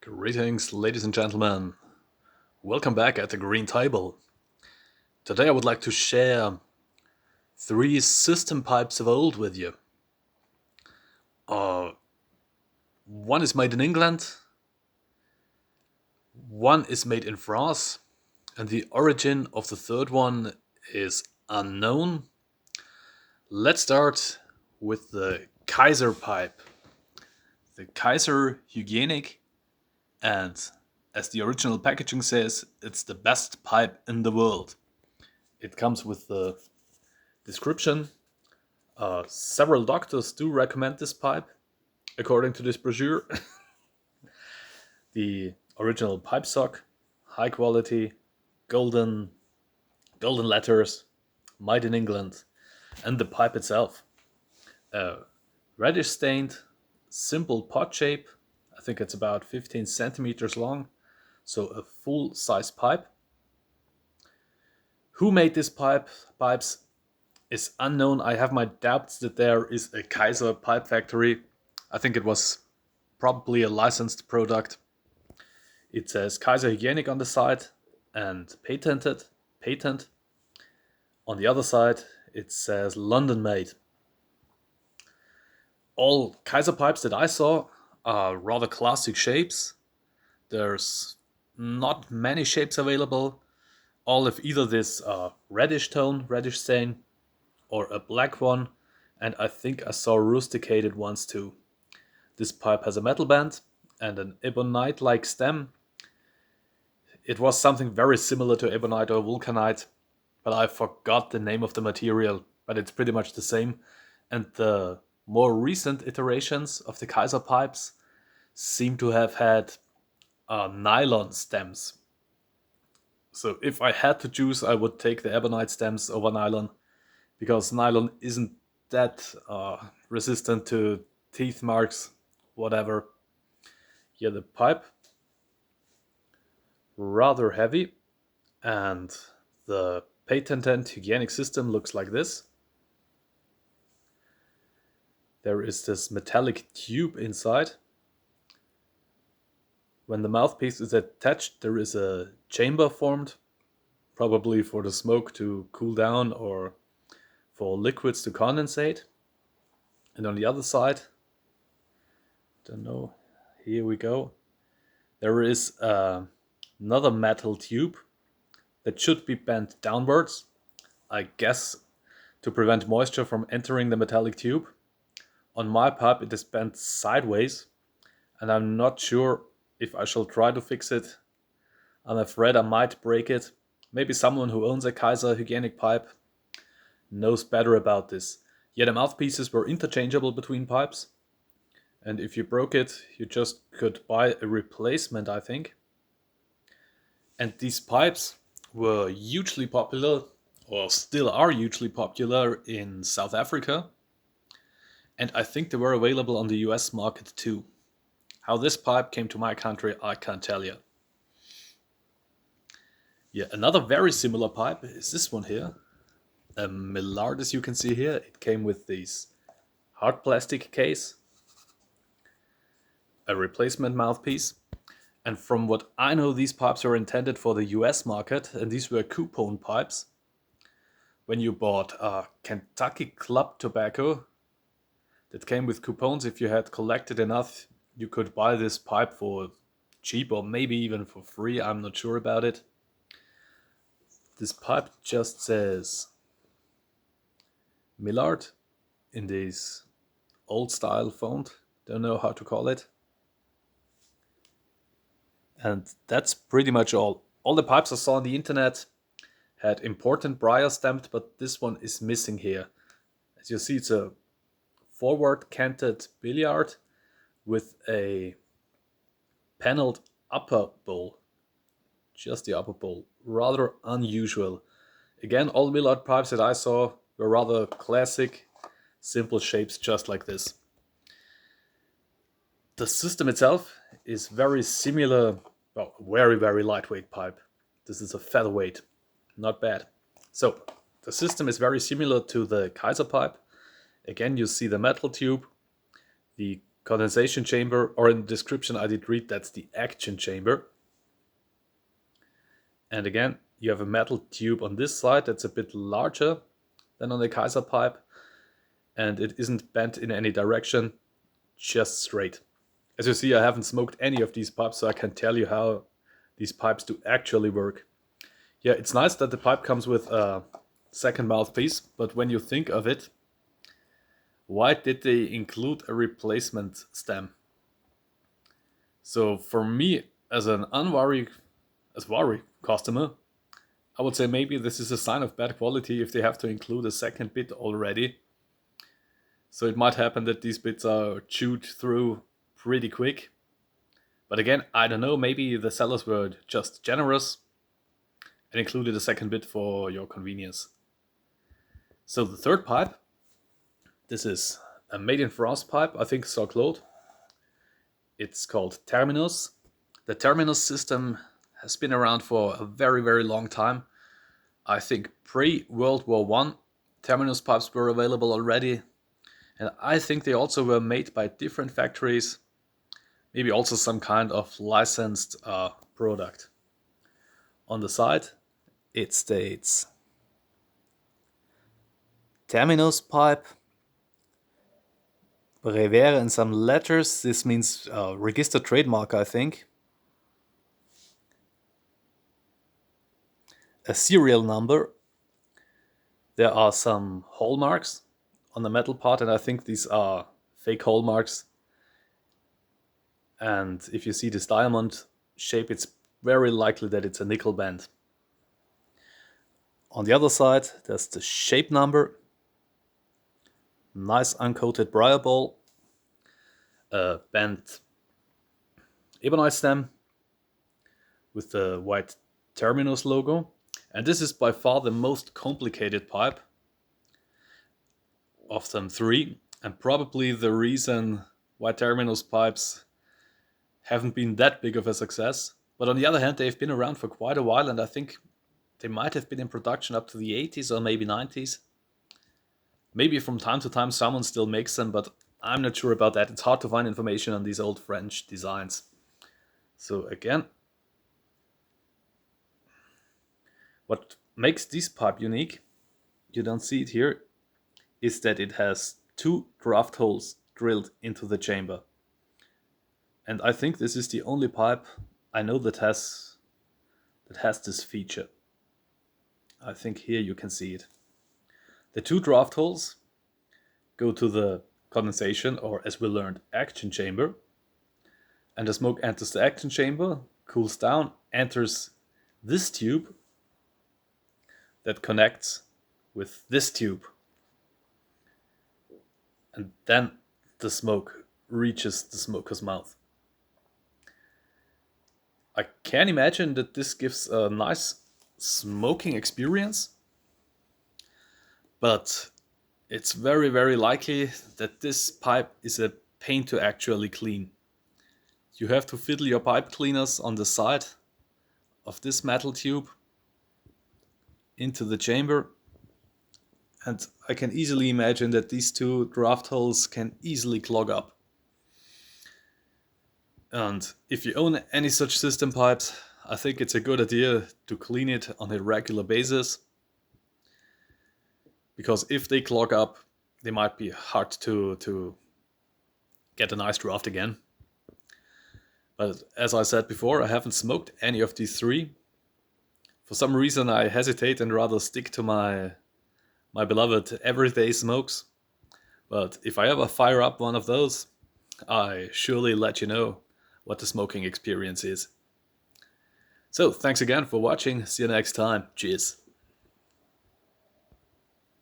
Greetings, ladies and gentlemen. Welcome back at the Green Table. Today I would like to share 3 system pipes of old with you. One is made in England, one is made in France, and the origin of the third one is unknown. Let's start with the Kaiser pipe. The Kaiser hygienic, and as the original packaging says, it's the best pipe in the world. It comes with the description. Several doctors do recommend this pipe, according to this brochure. The original pipe sock, high quality, golden letters, made in England, and the pipe itself. Reddish stained, simple pot shape. I think it's about 15 centimeters long, so a full size pipe. Who made this pipes is unknown. I have my doubts that there is a Kaiser pipe factory. I think it was probably a licensed product. It says Kaiser Hygienic on the side and patent. On the other side, it says London made. All Kaiser pipes that I saw are rather classic shapes. There's not many shapes available. All of either this reddish stain, or a black one, and I think I saw rusticated ones too. This pipe has a metal band and an ebonite-like stem. It was something very similar to ebonite or vulcanite, but I forgot the name of the material, but it's pretty much the same. And the more recent iterations of the Kaiser pipes seem to have had nylon stems. So if I had to choose, I would take the ebonite stems over nylon, because nylon isn't that resistant to teeth marks, whatever. Yeah, the pipe, rather heavy, and the patented hygienic system looks like this. There is this metallic tube inside. When the mouthpiece is attached, there is a chamber formed, probably for the smoke to cool down or for liquids to condensate. And on the other side, don't know, here we go. There is another metal tube that should be bent downwards, I guess to prevent moisture from entering the metallic tube. On my pipe it is bent sideways, and I'm not sure if I shall try to fix it. I'm afraid I might break it. Maybe someone who owns a Kaiser hygienic pipe knows better about this. Yeah, the mouthpieces were interchangeable between pipes, and if you broke it, you just could buy a replacement, I think. And these pipes were hugely popular, or still are hugely popular, in South Africa. And I think they were available on the US market too. How this pipe came to my country, I can't tell you. Yeah, another very similar pipe is this one here. A Mallard, as you can see here. It came with this hard plastic case, a replacement mouthpiece. And from what I know, these pipes were intended for the US market, and these were coupon pipes. When you bought Kentucky Club tobacco that came with coupons, if you had collected enough, you could buy this pipe for cheap or maybe even for free. I'm not sure about it. This pipe just says Mallard in this old style font. Don't know how to call it. And that's pretty much all. All the pipes I saw on the internet had important briar stamped, but this one is missing here. As you see, it's a forward canted billiard with a paneled upper bowl. Just the upper bowl. Rather unusual. Again, all Mallard pipes that I saw were rather classic, simple shapes just like this. The system itself is very similar, well, very lightweight pipe. This is a featherweight, not bad. So, the system is very similar to the Kaiser pipe. Again, you see the metal tube. The condensation chamber, or in the description I did read that's the action chamber. And again, you have a metal tube on this side that's a bit larger than on the Kaiser pipe, and it isn't bent in any direction, just straight. As you see, I haven't smoked any of these pipes, so I can tell you how these pipes do actually work. Yeah, it's nice that the pipe comes with a second mouthpiece, but when you think of it, why did they include a replacement stem? So for me, as an unwary customer, I would say maybe this is a sign of bad quality if they have to include a second bit already. So it might happen that these bits are chewed through pretty quick. But again, I don't know, maybe the sellers were just generous and included a second bit for your convenience. So the third pipe, this is a made in France pipe, I think Sauclaude. It's called Terminus. The Terminus system has been around for a very, very long time. I think pre-World War I, Terminus pipes were available already. And I think they also were made by different factories. Maybe also some kind of licensed product. On the side, it states Terminus pipe. Brevet in some letters. This means registered trademark, I think. A serial number. There are some hallmarks on the metal part, and I think these are fake hallmarks. And if you see this diamond shape, it's very likely that it's a nickel band. On the other side, there's the shape number. Nice uncoated briar ball. A bent ebonite stem with the white Terminus logo. And this is by far the most complicated pipe of them three, and probably the reason why Terminus pipes haven't been that big of a success. But on the other hand, they've been around for quite a while, and I think they might have been in production up to the 80s or maybe 90s. Maybe from time to time someone still makes them, but I'm not sure about that. It's hard to find information on these old French designs. So again, what makes this pipe unique, you don't see it here, is that it has 2 draft holes drilled into the chamber. And I think this is the only pipe I know that has this feature. I think here you can see it. The 2 draft holes go to the condensation, or as we learned, action chamber. And the smoke enters the action chamber, cools down, enters this tube that connects with this tube. And then the smoke reaches the smoker's mouth. I can imagine that this gives a nice smoking experience, but it's very, very likely that this pipe is a pain to actually clean. You have to fiddle your pipe cleaners on the side of this metal tube into the chamber, and I can easily imagine that these 2 draft holes can easily clog up. And if you own any such system pipes, I think it's a good idea to clean it on a regular basis, because if they clog up, they might be hard to get a nice draft again. But as I said before, I haven't smoked any of these 3. For some reason I hesitate and rather stick to my beloved everyday smokes. But if I ever fire up one of those, I surely let you know what the smoking experience is. So thanks again for watching. See you next time. Cheers.